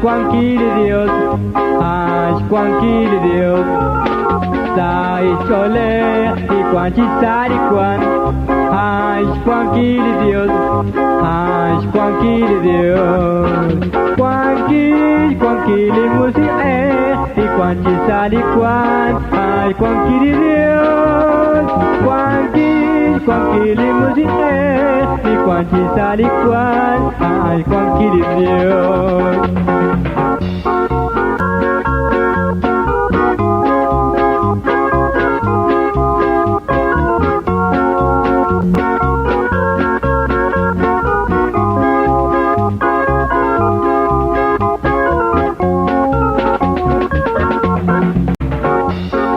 Juanqui de Dios, ay, Juanqui de Dios. Sai chole y Juanchi sari Juan, ay, Juanqui de Dios, ay, Juanqui de Dios. Juanqui le musi y Juanchi sari Juan, ay, Juanqui de Dios. Juanqui le musi y Juanchi sari Juan, ay, Juanqui de Dios.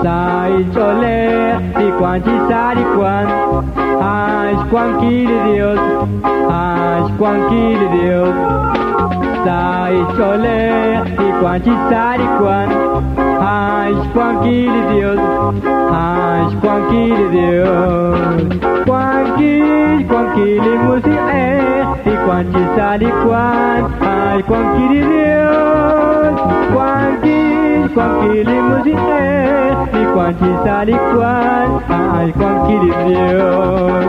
Sai chole y Juanchi sari Juan, ay, Juanqui de Dios, ay, Juanqui de Dios. Sai chole y Juanchi sari Juan, ay, Juanqui de Dios, ay, Juanqui de Dios. Juanqui le musi y Juanchi sari Juan, ay, Juanqui de Dios. Juanqui le musi y Juanchi sari Juan, ay, Juanqui de Dios.